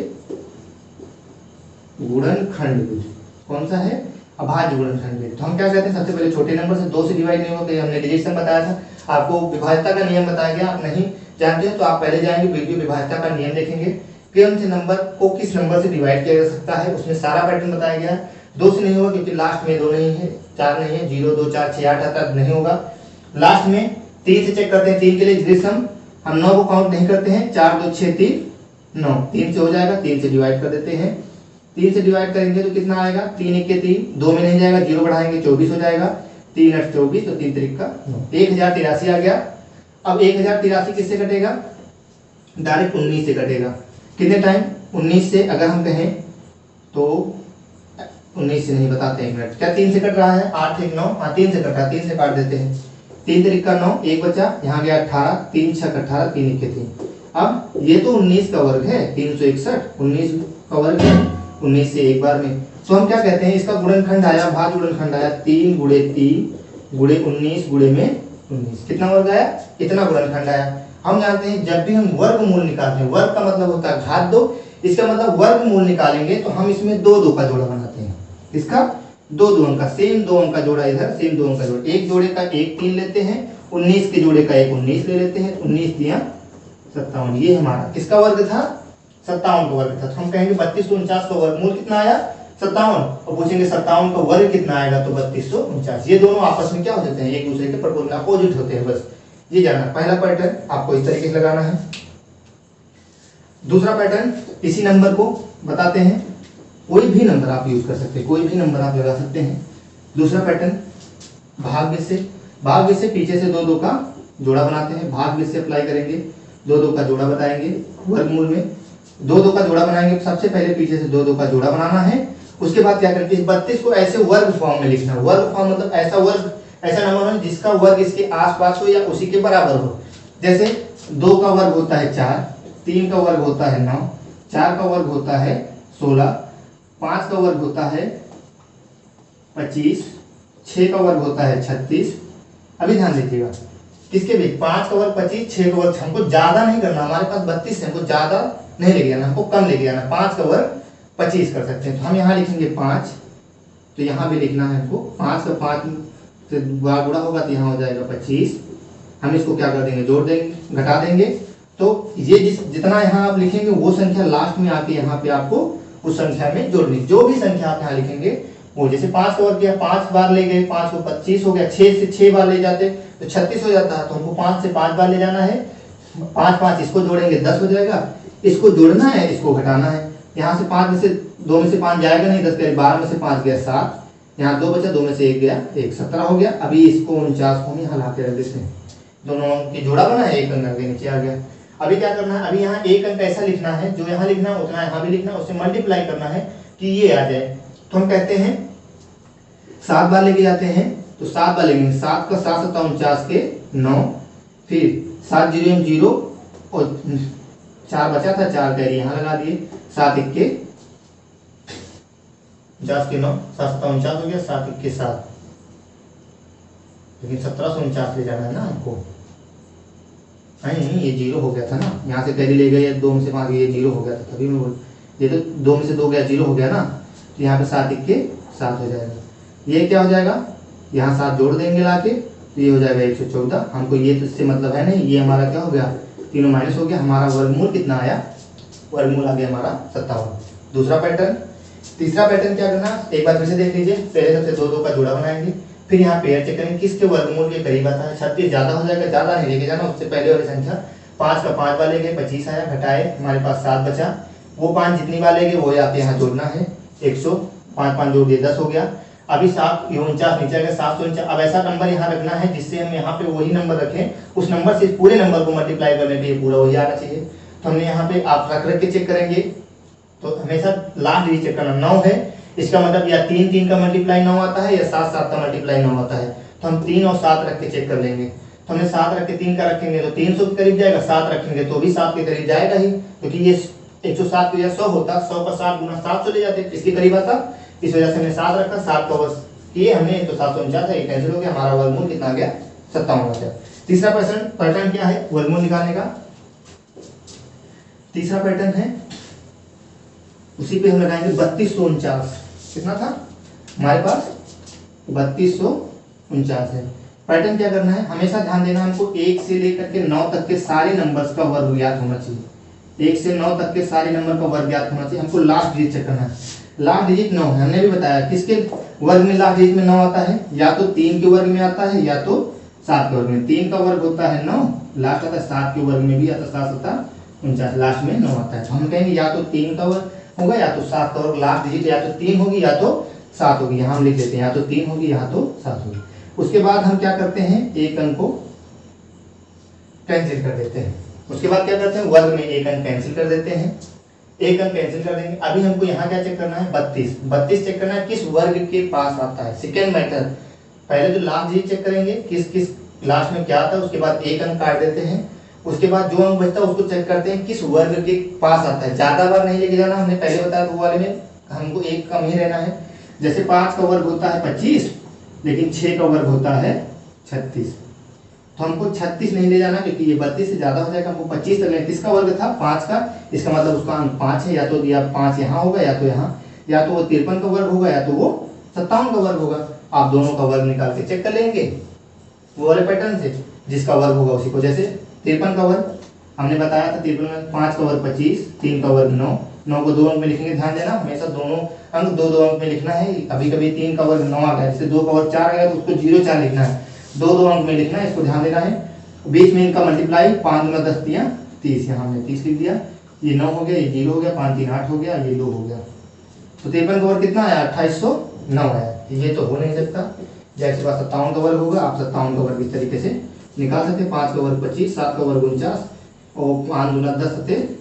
गुणनखंड विधि। कौन सा है, अभाज्य गुणनखंड विधि। तो हम क्या कहते हैं, सबसे पहले छोटे नंबर से 2 से डिवाइड नहीं होते, हमने डिजिट सम बताया था, आपको विभाज्यता का नियम बताया गया। आप नहीं जानते हैं तो आप पहले जाएंगे वीडियो विभाज्यता का नियम देखेंगे, कौन से नंबर को किस नंबर से डिवाइड किया जा सकता है, उसमें सारा पैटर्न बताया गया है। 2 से नहीं होगा क्योंकि लास्ट में 2 नहीं है, 4 नहीं है, 0 2 4 6 8 आता नहीं होगा। लास्ट में 3 से चेक करते हैं, 3 के लिए डिजिट सम हम 9 को काउंट नहीं करते हैं, 4 2 6 3 9, 3 से हो जाएगा, 3 से डिवाइड कर देते हैं। 3 से डिवाइड करेंगे तो कितना आएगा, 3 1 के 3, 2 में नहीं जाएगा, 0 बढ़ाएंगे 24 हो जाएगा, 3 8 24 तो 3 3 का 1083 आ गया। अब 1083 किससे कटेगा, डायरेक्ट 19 से कटेगा। कितने टाइम, 19 से अगर हम कहें तो 19 से नहीं बताते, 1 मिनट, क्या 3 से कट रहा है, 8 1 9, हाँ 3 से कट रहा है, 3 से काट देते हैं, 3 3 का 9, 1 बचा, यहाँ गया 18, 3 6 18, 3 1 के 3। अब ये तो 19 का वर्ग है, 361 19 का वर्ग है, 19 से एक बार में। तो हम क्या कहते हैं, इसका गुणनखंड आया, भाज्य गुणनखंड आया 3 गुणे 3 गुणे 19 गुणे में 19, कितना वर्ग आया, इतना गुणनखंड आया। हम जानते हैं जब भी हम वर्गमूल निकालते हैं, वर्ग का मतलब होता है घात 2, इसका मतलब वर्गमूल निकालेंगे तो हम इसमें 2 2 का जोड़ा बनाते हैं। इसका 2 2 अंक का, सेम 2 अंक का जोड़ा इधर, सेम 2 अंक का जोड़ा, एक जोड़े का 1 3 लेते हैं, 19 के जोड़े का 1 19 ले लेते हैं, 19 दिया 57। ये हमारा किसका वर्ग था, 57 का वर्ग था। तो हम कहेंगे 3249 का वर्गमूल कितना आया, 57 और पूछेंगे 57 का वर्ग कितना आएगा तो 3249। ये दोनों आपस में क्या हो जाते हैं, एक दूसरे के प्रोपोर्शनल अपोजिट होते हैं, बस ये जानना। पहला पैटर्न आपको इस तरीके से लगाना है। दूसरा पैटर्न, इसी नंबर को बताते हैं, कोई भी नंबर आप यूज कर सकते हैं, कोई भी नंबर आप लगा सकते हैं। दूसरा पैटर्न, भाग्य से, भाग्य से पीछे से दो दो का जोड़ा बनाते हैं, भाग्य से अप्लाई करेंगे, दो दो का जोड़ा बताएंगे, वर्गमूल में दो दो का जोड़ा बनाएंगे। सबसे पहले पीछे से दो दो का जोड़ा बनाना है, उसके बाद क्या करेंगे, इस 32 को ऐसे वर्ग फॉर्म में लिखना है। वर्ग फॉर्म मतलब ऐसा वर्ग, ऐसा नंबर हो जिसका वर्ग इसके आसपास हो या उसी के बराबर हो। जैसे 2 का वर्ग होता है 4, 3 का वर्ग होता है 9, 4 का वर्ग होता है 16, 5 का वर्ग होता है 25, 6 का वर्ग होता है 36। अभी ध्यान दीजिएगा, किसके भी 5 का वर्ग 25, 6 का वर्ग, हमको ज्यादा नहीं करना, हमारे पास 32 है, हमको ज्यादा नहीं लेके जाना, हमको कम लेके जाना। 5 का वर्ग 25 कर सकते हैं, तो हम यहाँ लिखेंगे 5, तो यहाँ भी लिखना है हमको 5 का 5 से गुणा होगा तो यहाँ हो जाएगा 25। हम इसको क्या कर देंगे, जोड़ देंगे, घटा देंगे। तो ये जितना यहाँ आप लिखेंगे वो संख्या लास्ट में आके यहाँ पे आपको उस संख्या में जोड़नी। जो भी संख्या आप यहाँ लिखेंगे वो, जैसे 5 का वर्ग किया, 5 बार ले गए, 5 को 25 हो गया, 6 से 6 बार ले जाते तो 36 हो जाता है, तो हमको 5 से 5 बार ले जाना है। 5 5 इसको जोड़ेंगे 10 हो जाएगा, इसको जोड़ना है, इसको घटाना है। यहाँ से 5 में से 2 में से 5 जाएगा नहीं, 10 के 12 में से 5 गया 7, यहाँ 2 बचा, 2 में से 1 गया 1, 17 हो गया। अभी इसको 49 को यहाँ ला के रख देते हैं, दोनों के जोड़ा बना है, एक अंक आगे नीचे आ गया। अभी क्या करना है, अभी यहाँ एक अंक ऐसा लिखना है, जो यहाँ लिखना है उतना यहाँ भी लिखना है, उससे मल्टीप्लाई करना है कि ये आ जाए। तो हम कहते हैं 7 बार लेके जाते हैं, तो 7 बार लेंगे, 7 का 7 7 49 के 9, फिर 7 0 0 और 4 बचा था, 4 कैरी यहाँ लगा दिए, 7 1 के 50 के 9, 7 7 49 हो गया, 7 1 के 7, लेकिन 1749 ले जाना है ना आपको। नहीं, ये 0 हो गया था ना, यहाँ से कैरी ले गए, 2 में से 5 ये 0 हो गया था, तभी मैं बोल, ये तो 2 में से 2 गया 0 हो गया ना, तो यहाँ पे 7 1 के 7 हो जाएगा। ये क्या हो जाएगा, यहाँ 7 जोड़ देंगे लाके, तो ये हो जाएगा 114। हमको ये तो इससे मतलब है नहीं, ये हमारा क्या हो गया, तीनों माइनस हो गया, हमारा वर्गमूल कितना आया, वर्गमूल आ गया हमारा 57। दूसरा पैटर्न। तीसरा पैटर्न क्या करना, एक बार फिर से देख लीजिए, पहले सबसे 2 2 का जोड़ा बनाएंगे, फिर यहाँ पेयर चेक करेंगे किसके वर्गमूल के करीब आता है। 36 ज्यादा हो जाएगा, ज्यादा नहीं लेके जाना, उससे पहले वाली संख्या 5 का 5 बार ले गए, 25 आया, घटाए, हमारे पास 7 बचा, वो 5 जितनी बार ले गए वो आपके यहाँ जोड़ना है, 100, 5 5 जोड़ दिए 10 हो गया। अभी 749 नीचे आ गया, 749। अब ऐसा नंबर यहाँ रखना है जिससे हम यहाँ पे वही नंबर रखें, उस नंबर से पूरे नंबर को मल्टीप्लाई करने के लिए पूरा वही आना चाहिए। तो हमने यहाँ पे आप रख रख के चेक करेंगे, तो हमेशा लास्ट डिजिट चेक करना। 9 है, इसका मतलब या 3 3 का मल्टीप्लाई 9 आता है या 7 7 का मल्टीप्लाई 9 आता है, तो हम 3 और 7 रख के चेक कर लेंगे। तो हमने 7 रख के 3 का रखेंगे तो 300 के करीब जाएगा, 7 रखेंगे तो भी 7 के करीब जाएगा ही, क्योंकि ये 107 को 100 होता, 100 का 7 गुना 700 ले जाते, इसके करीब आता, इस वजह से हमने 7 रखा, 7 का वर्ग किए हमने, तो 749 है, ये कैंसिल हो गया, हमारा वर्गमूल कितना आ गया, 57 हो गया। तीसरा पैटर्न क्या है वर्गमूल निकालने का, तीसरा पैटर्न है, उसी पे हम लगाएंगे 3249। कितना था हमारे पास, 3249 है। पैटर्न क्या करना है, हमेशा ध्यान देना, हमको 1 से लेकर के 9 तक के सारे नंबर्स का वर्ग ज्ञात होना चाहिए। 1 से 9 तक के सारे नंबर का वर्ग ज्ञात होना चाहिए। हमको लास्ट डिजिट चेक करना है, लास्ट डिजिट 9 है, हमने भी बताया किसके वर्ग में लास्ट डिजिट में 9 आता है, या तो 3 के वर्ग में आता है या तो 7 के वर्ग में। 3 का वर्ग होता है 9, लास्ट आता है 7 के वर्ग में भी आता है 7 7 49, लास्ट में 9 आता है। तो हम कहेंगे या तो 3 का वर्ग होगा या तो 7 का वर्ग, लास्ट डिजिट या तो 3 होगी या तो 7 होगी, यहाँ हम लिख लेते हैं या तो 3 होगी या तो 7 होगी। उसके बाद हम क्या करते हैं, एक अंक को कैंसिल कर देते हैं। उसके बाद क्या करते हैं, वर्ग में एक अंक कैंसिल कर देते हैं, एक अंक कैंसिल कर देंगे। अभी हमको यहाँ क्या चेक करना है, 32 चेक करना है किस वर्ग के पास आता है। सेकेंड मैटर, पहले तो लास्ट डिजिट चेक करेंगे किस किस लास्ट में क्या आता है, उसके बाद एक अंक काट देते हैं, उसके बाद जो अंक बचता है उसको चेक करते हैं किस वर्ग के पास आता है। ज्यादा बार नहीं लेके जाना, हमने पहले बताया वो वाले में हमको एक कम ही रहना है। जैसे 5 का वर्ग होता है 25, लेकिन 6 का वर्ग होता है 36, तो हमको 36 नहीं ले जाना क्योंकि ये 32 से ज्यादा हो जाएगा, हमको 25 तक लेना। किसका वर्ग था 5 का, इसका मतलब उसका अंक 5 है, या तो 5 यहाँ होगा या तो यहाँ, या तो वो 53 का वर्ग होगा या तो वो 57 का वर्ग होगा। आप दोनों का वर्ग निकाल के चेक कर लेंगे वो वाले पैटर्न से, जिसका वर्ग होगा उसी को। जैसे 53 का वर्ग हमने बताया था, 53 में 5 का वर्ग 25, 3 का वर्ग 9, 9 को 2 अंक में लिखेंगे, ध्यान देना हमेशा दोनों अंक 2-2 अंक में लिखना है। अभी कभी 3 का वर्ग 9 आ गया, जैसे 2 का वर्ग 4 आ गया तो उसको 0-4 लिखना है, 2-2 अंक में लिखना है, इसको ध्यान देना है। बीच में इनका मल्टीप्लाई 5 गुना 10 दिया 30, यहाँ हमने 30 लिख दिया, ये 9 हो गया, ये 0 हो गया, 5 3 8 हो गया, ये 2 हो गया। तो 53 का वर्ग कितना आया? 2809 आया। ये तो हो नहीं सकता, जैसे पास 57 का वर्ग होगा, आप 57 का वर्ग इस तरीके से निकाल सकते हैं। 5 का वर्ग 25, 7 का वर्ग 49 और 5 गुना 10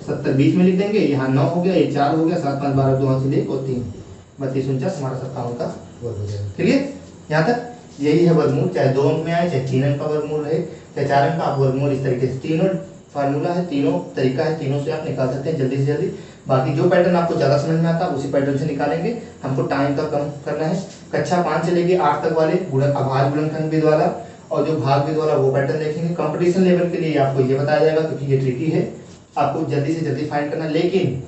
70 बीच में लिख देंगे, यहाँ 9 हो गया, ये 4 हो गया, 7 5 12 2 से 1 और 3 32 49 हमारा 57 का वर्ग हो जाएगा। क्लियर? यहाँ तक यही है वर्गमूल, चाहे 2 अंक में आए, चाहे 3 अंक का वर्गमूल रहे, चाहे 4 अंक का। आप वर्गमूल इस तरीके से तीनों फार्मूला है, तीनों तरीका है, तीनों से आप निकाल सकते हैं जल्दी से जल्दी। बाकी जो पैटर्न आपको ज़्यादा समझ में आता है उसी पैटर्न से निकालेंगे, हमको टाइम का कम करना है। कक्षा 5 से लेके 8 तक वाले अभाज्य गुणनखंड विधि वाला और जो भाग विधि वाला वो पैटर्न देखेंगे। कंपटीशन लेवल के लिए आपको ये बताया जाएगा क्योंकि ये ट्रिकी है, आपको जल्दी से जल्दी फाइंड करना। लेकिन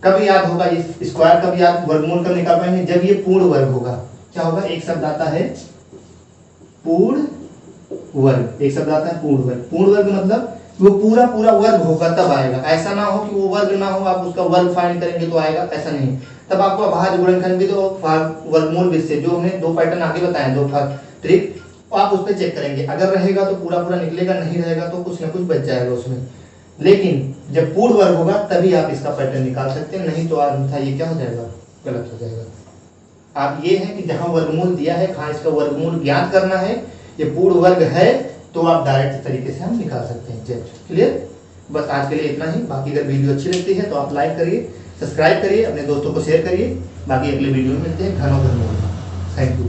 कब याद होगा ये स्क्वायर, कब याद वर्गमूल कब निकाल पाएंगे? जब ये पूर्ण वर्ग होगा। क्या होगा? एक शब्द आता है पूर्ण वर्ग, एक शब्द आता है पूर्ण वर्ग। पूर्ण वर्ग मतलब वो पूरा पूरा वर्ग होगा तब आएगा, ऐसा ना हो कि वो वर्ग ना हो आप उसका वर्ग फाइंड करेंगे तो आएगा, ऐसा नहीं। तब आपको अभाज्य गुणनखंड विधि और वर्गमूल विधि से जो हमने 2 पैटर्न आगे बताए, 2 ट्रिक, आप उस पर चेक करेंगे। अगर रहेगा तो पूरा पूरा निकलेगा, नहीं रहेगा तो कुछ ना कुछ बच जाएगा उसमें। लेकिन जब पूर्ण वर्ग होगा तभी आप इसका पैटर्न निकाल सकते हैं, नहीं तो अन्यथा ये क्या हो जाएगा? गलत हो जाएगा। आप ये है कि जहां वर्गमूल दिया है, कहाँ इसका वर्गमूल ज्ञात करना है, ये पूर्ण वर्ग है तो आप डायरेक्ट तरीके से हम निकाल सकते हैं। क्लियर? बस आज के लिए इतना ही। बाकी अगर वीडियो अच्छी लगती है तो आप लाइक करिए, सब्सक्राइब करिए, अपने दोस्तों को शेयर करिए। बाकी अगले वीडियो में मिलते हैं। घनों घन। Thank you.